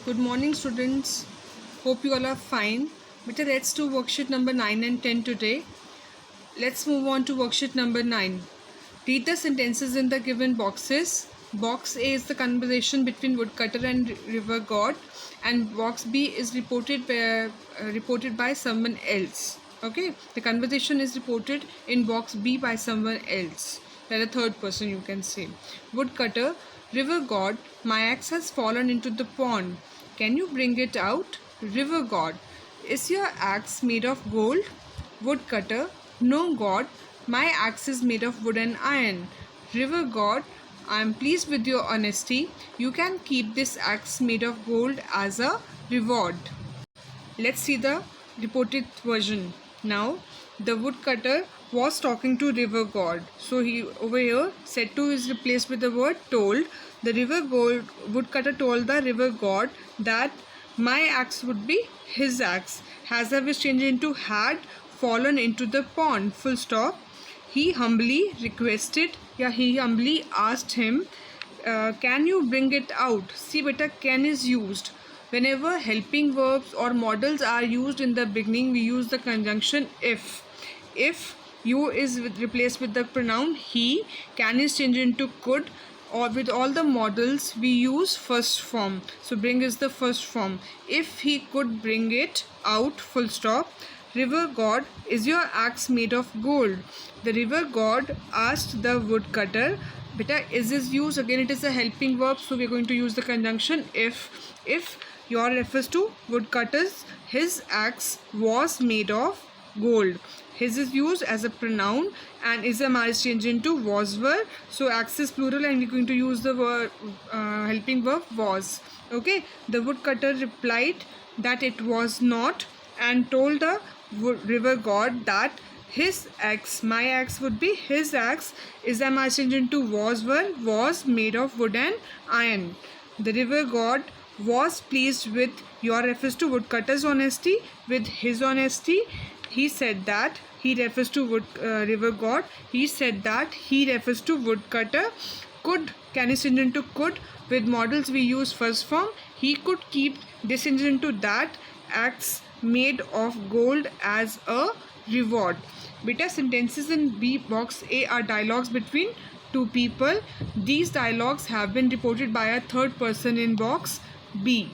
Good morning, students. Hope you all are fine. Beta, let's do worksheet number 9 and 10 today. Let's move on to worksheet number 9. Read the sentences in the given boxes. Box A is the conversation between woodcutter and river god, and box B is reported by someone else. Okay, the conversation is reported in box B by someone else. That a third person, you can say. Woodcutter, river god, my axe has fallen into the pond. Can you bring it out? River god, is your axe made of gold? Woodcutter, no god, my axe is made of wood and iron. River god, I am pleased with your honesty. You can keep this axe made of gold as a reward. Let's see the reported version. Now, the woodcutter was talking to river god. So he over here said to is replaced with the word told. The woodcutter told the river god that my axe would be his axe. Has a wish changed into had fallen into the pond. Full stop. He humbly requested, he humbly asked him, can you bring it out? See beta, can is used. Whenever helping verbs or modals are used in the beginning, we use the conjunction if. If you is replaced with the pronoun he, can is changed into could, or with all the modals we use first form. So bring is the first form. If he could bring it out, full stop. River god, is your axe made of gold? The river god asked the woodcutter. Beta, is used again, it is a helping verb, so we are going to use the conjunction if. If your refers to woodcutters, his axe was made of gold. His is used as a pronoun and is a marriage change into was were. So axe is plural and we are going to use the word helping verb was. Okay. The woodcutter replied that it was not and told the river god that his axe, my axe would be his axe, is a marriage change into was were, was made of wood and iron. The river god was pleased with your refers to woodcutter's honesty, with his honesty. He said that he refers to river god. He said that he refers to woodcutter. Could, can is changed into could. With modals we use first form. He could keep this changed into that axe made of gold as a reward. Beta, sentences in B box A are dialogues between two people. These dialogues have been reported by a third person in box B.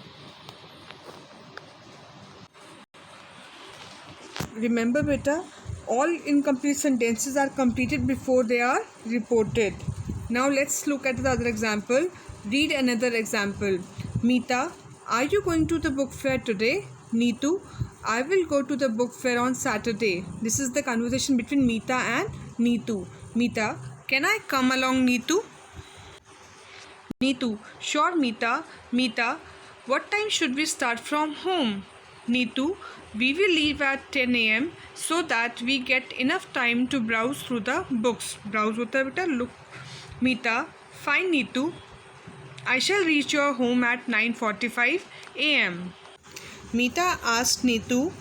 Remember beta, all incomplete sentences are completed before they are reported. Now let's look at the other example. Read another example. Meeta, are you going to the book fair today? Neetu, I will go to the book fair on Saturday. This is the conversation between Meeta and Neetu. Meeta, can I come along, Neetu? Neetu, sure Meeta. Meeta, what time should we start from home? Neetu, we will leave at 10 a.m. so that we get enough time to browse through the books. Browse hota hai beta, look. Meeta, fine Neetu. I shall reach your home at 9:45 a.m. Meeta asked Neetu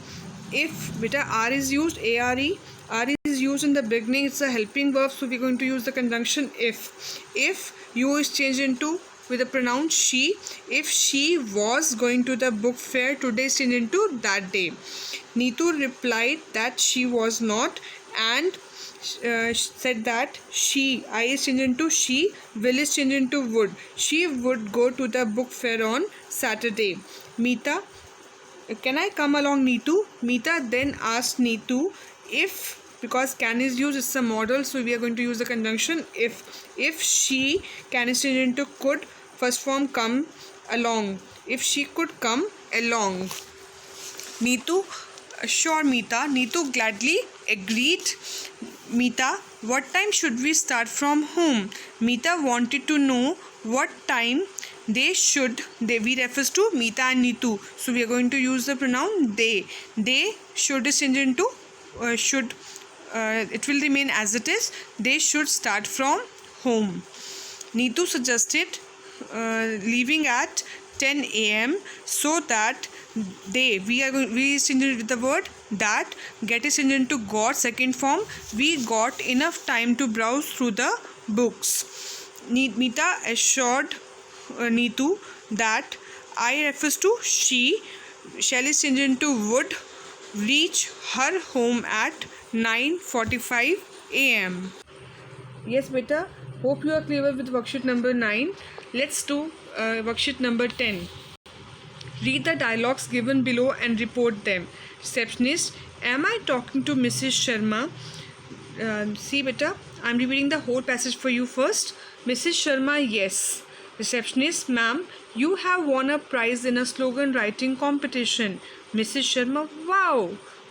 if beta R is used, A-R-E. R is used in the beginning, it's a helping verb, so we're going to use the conjunction if. If you is changed into with the pronoun she. If she was going to the book fair, today is changed into that day. Neetu replied that she was not and said that she, I is changed into she, will is changed into would. She would go to the book fair on Saturday. Meeta, can I come along, Neetu? Meeta then asked Neetu if, because can is used, it's a modal, so we are going to use the conjunction if. If she, can is changed into could, first form come along. If she could come along. Neetu, sure Meeta. Neetu gladly agreed. Meeta, what time should we start from home? Meeta wanted to know what time they should. We refers to Meeta and Neetu. So we are going to use the pronoun they. They should is changed into should. It will remain as it is. They should start from home. Neetu suggested leaving at 10 a.m. so that we is changed with the word that, get is changed into got, second form. We got enough time to browse through the books. Meeta assured Neetu that I refers to she. Shall is changed into would reach her home at 9:45 a.m. Yes, beta. Hope you are clear with worksheet number 9. Let's do worksheet number 10. Read the dialogues given below and report them. Receptionist, am I talking to Mrs. Sharma? See, beta, I'm repeating the whole passage for you first. Mrs. Sharma, yes. Receptionist, ma'am, you have won a prize in a slogan writing competition. Mrs. Sharma, wow,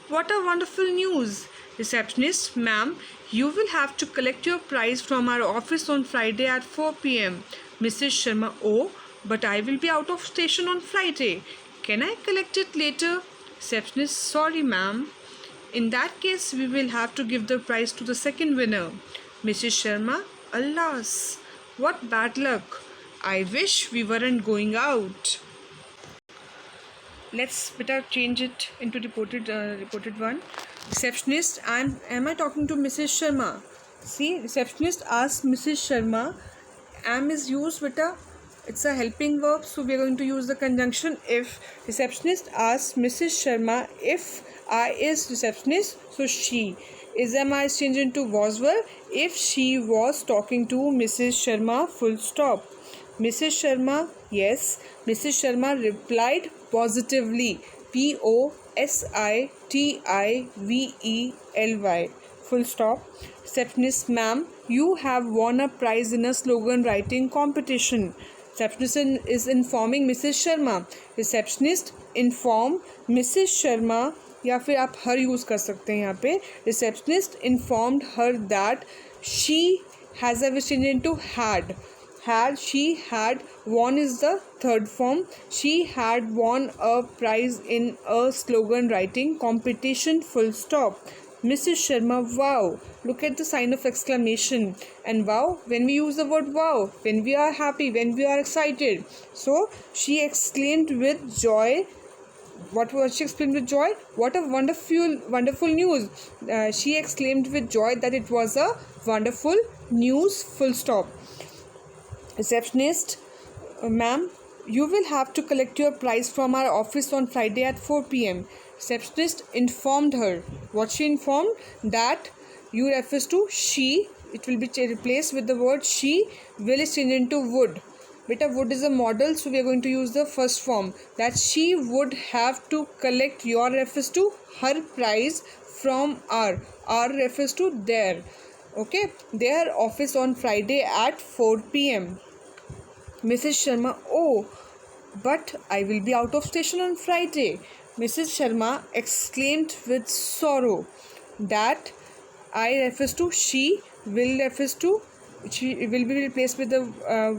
what a wonderful news. Receptionist, ma'am, you will have to collect your prize from our office on Friday at 4 p.m. Mrs. Sharma, oh, but I will be out of station on Friday. Can I collect it later? Receptionist, sorry, ma'am. In that case, we will have to give the prize to the second winner. Mrs. Sharma, alas, what bad luck. I wish we weren't going out. Let's better change it into reported one. Receptionist, am I talking to Mrs. Sharma? See, receptionist asks Mrs. Sharma. Am is used, beta. It's a helping verb, so we are going to use the conjunction if. Receptionist asks Mrs. Sharma if I is receptionist, so she. Is am I is changed into was were if she was talking to Mrs. Sharma, full stop. Mrs. Sharma, yes. Mrs. Sharma replied positively. POSITIVELY. Full stop. Receptionist, ma'am, you have won a prize in a slogan writing competition. Receptionist is informing Mrs. Sharma. Receptionist inform Mrs. Sharma या फिर आप हर use कर सकते हैं यहाँ पे. Receptionist informed her that she has a change into had. She had won is the third form. She had won a prize in a slogan writing competition, full stop. Mrs. Sharma, wow, look at the sign of exclamation. And wow, when we use the word wow, when we are happy, when we are excited. So she exclaimed with joy. What was she exclaimed with joy? What a wonderful news. She exclaimed with joy that it was a wonderful news, full stop. Receptionist, ma'am, you will have to collect your prize from our office on Friday at 4 p.m. Receptionist informed her. What she informed? That you refers to she. It will be replaced with the word she. Will is changed into would. Beta, would is a model, so we are going to use the first form. That she would have to collect your refers to her prize from our. Our refers to their. Okay, their office on Friday at 4 p.m. Mrs. Sharma, oh, but I will be out of station on Friday. Mrs. Sharma exclaimed with sorrow. That I refers to she, will refers to she will be replaced with the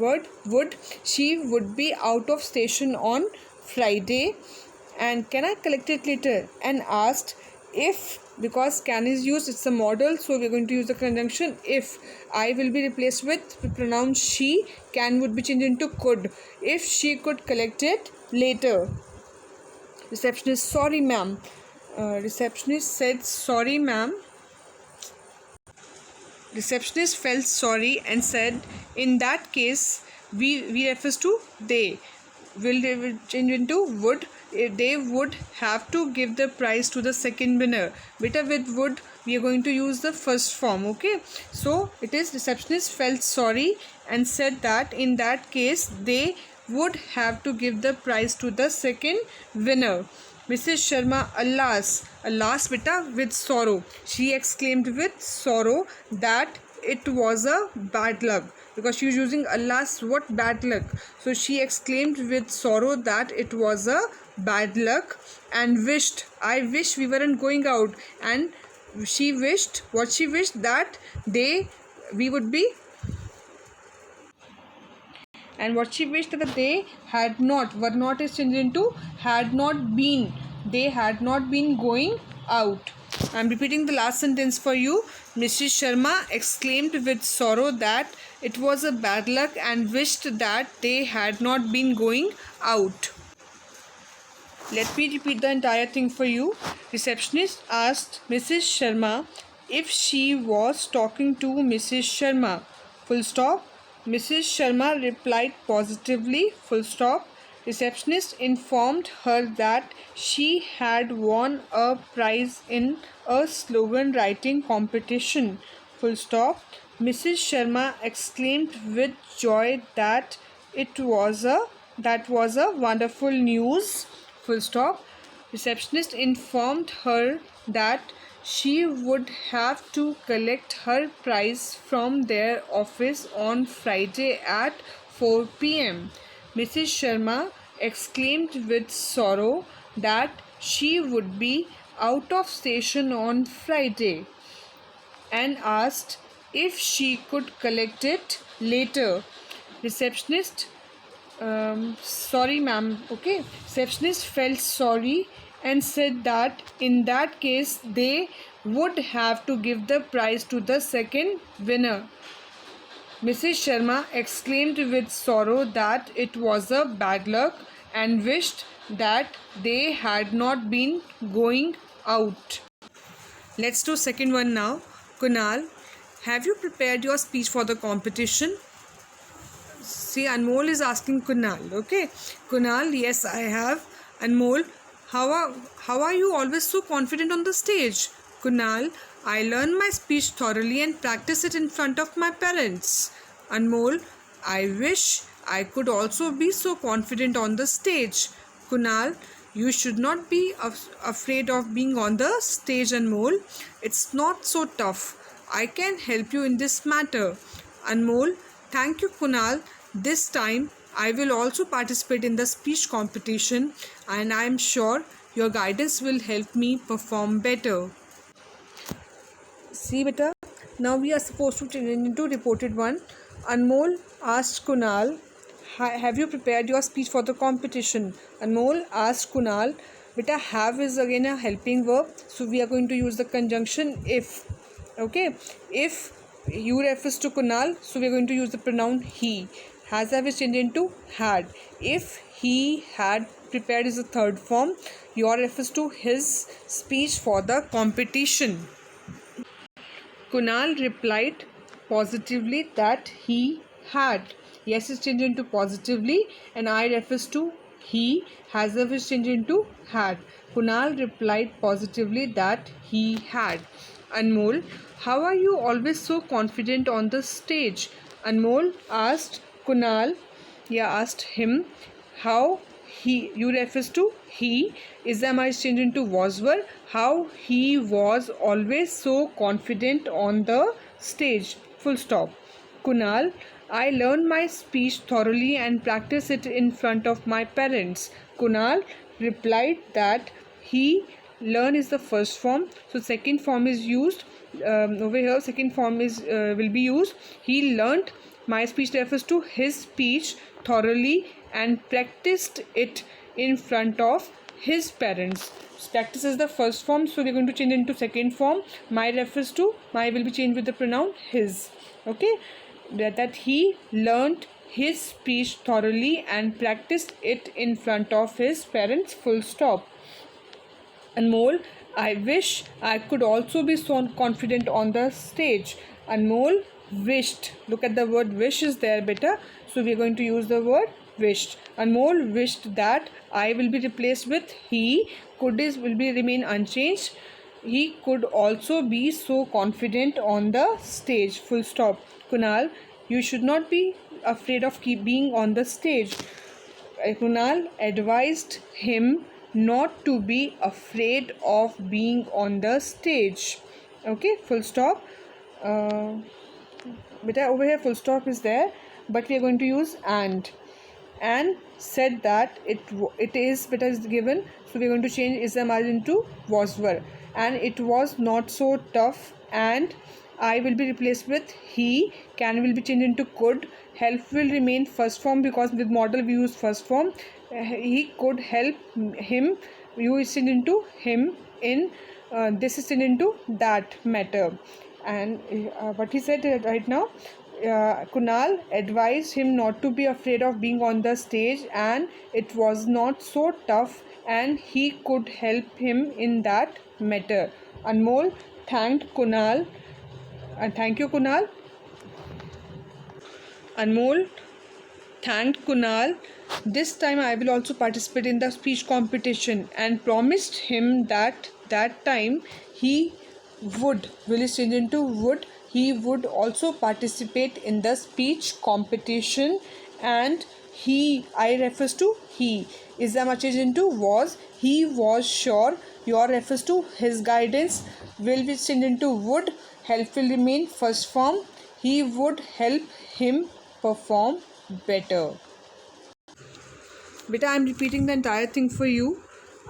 word would. She would be out of station on Friday. And can I collect it later? And asked if, because can is used, it's a model, so we're going to use the conjunction if. I will be replaced with the pronoun she. Can would be changed into could. If she could collect it later. Receptionist, sorry ma'am. Receptionist said sorry ma'am. Receptionist felt sorry and said, in that case, we refers to they. Will change into would. They would have to give the prize to the second winner. Beta, with would we are going to use the first form. Okay, so it is receptionist felt sorry and said that in that case they would have to give the prize to the second winner. Mrs. Sharma, alas beta, with sorrow. She exclaimed with sorrow that it was a bad luck. Because she was using alas, what bad luck. So she exclaimed with sorrow that it was a bad luck and wished, I wish we weren't going out. And she wished, what she wished, that we would be. And what she wished that they had not, were not is changed into had not been. They had not been going out. I am repeating the last sentence for you. Mrs. Sharma exclaimed with sorrow that it was a bad luck and wished that they had not been going out. Let me repeat the entire thing for you. Receptionist asked Mrs. Sharma if she was talking to Mrs. Sharma. Full stop. Mrs. Sharma replied positively. Full stop. Receptionist informed her that she had won a prize in a slogan writing competition. Full stop. Mrs. Sharma exclaimed with joy that it was a that was a wonderful news. Full stop. Receptionist informed her that she would have to collect her prize from their office on Friday at 4 p.m. Mrs. Sharma exclaimed with sorrow that she would be out of station on Friday and asked if she could collect it later. Receptionist, sorry ma'am, okay. Receptionist felt sorry and said that in that case they would have to give the prize to the second winner. Mrs. Sharma exclaimed with sorrow that it was a bad luck and wished that they had not been going out. Let's do second one now. Kunal, have you prepared your speech for the competition? See, Anmol is asking Kunal. Okay, Kunal, yes, I have. Anmol, how are you always so confident on the stage? Kunal, I learn my speech thoroughly and practice it in front of my parents. Anmol, I wish I could also be so confident on the stage. Kunal, you should not be afraid of being on the stage, Anmol. It's not so tough. I can help you in this matter. Anmol, thank you, Kunal. This time I will also participate in the speech competition and I am sure your guidance will help me perform better. See beta, now we are supposed to change into reported one. Anmol asked Kunal, have you prepared your speech for the competition? Anmol asked Kunal, beta, have is again a helping verb, so we are going to use the conjunction if. Okay, if you refers to Kunal, so we are going to use the pronoun he. Has have is changed into had. If he had prepared is the third form. Your refers to his speech for the competition. Kunal replied positively that he had. Yes is changed into positively and I refers to he. Has have is changed into had. Kunal replied positively that he had. Anmol, how are you always so confident on the stage? Anmol asked Kunal, asked him how you refers to he is the might change into was were, how he was always so confident on the stage. Full stop. Kunal, I learned my speech thoroughly and practice it in front of my parents. Kunal replied that he learn is the first form, so second form is used over here. Second form is will be used. He learnt my speech refers to his speech thoroughly and practiced it in front of his parents. Practice is the first form, so we're going to change into second form. My refers to, my will be changed with the pronoun his. Okay, that he learnt his speech thoroughly and practiced it in front of his parents. Full stop. Anmol, I wish I could also be so confident on the stage. Anmol wished. Look at the word wish is there, beta. So we are going to use the word wished. Anmol wished that I will be replaced with he. Could is will be remain unchanged. He could also be so confident on the stage. Full stop. Kunal, you should not be afraid of being on the stage. Kunal advised him not to be afraid of being on the stage. Okay, full stop. Beta over here full stop is there, but we are going to use and said that it is beta is given, so we are going to change is the margin into was were, and it was not so tough, and I will be replaced with he. Can will be changed into could. Help will remain first form because with model we use first form. He could help him. You is changed into him in this is changed into that matter. And what he said right now, Kunal advised him not to be afraid of being on the stage, and it was not so tough, and he could help him in that matter. Anmol thanked Kunal. Thank you, Kunal. Anmol thanked Kunal. This time I will also participate in the speech competition, and promised him that time he will change into would, he would also participate in the speech competition. And he, I refers to he, is the change into was. He was sure. Your refers to his guidance. Will be changed into would. Help will remain first form. He would help him perform better. Beta, I'm repeating the entire thing for you.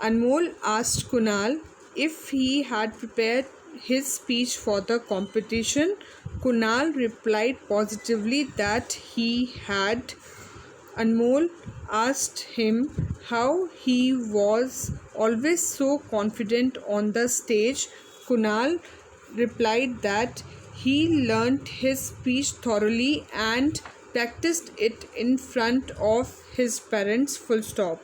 Anmol asked Kunal if he had prepared his speech for the competition. Kunal replied positively that he had. Anmol asked him how he was always so confident on the stage. Kunal replied that he learnt his speech thoroughly and practiced it in front of his parents. Full stop.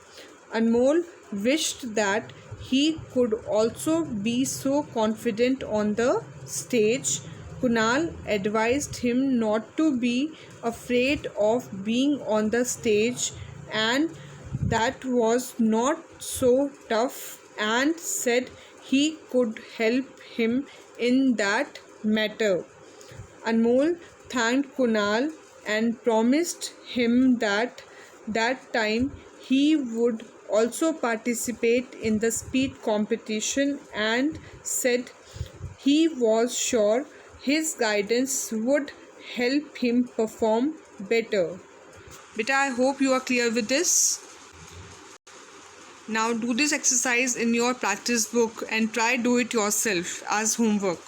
Anmol wished that he could also be so confident on the stage. Kunal advised him not to be afraid of being on the stage, and that was not so tough, and said he could help him in that matter. Anmol thanked Kunal and promised him that time he would also participate in the speech competition, and said he was sure his guidance would help him perform better. Beta, I hope you are clear with this. Now do this exercise in your practice book and try do it yourself as homework.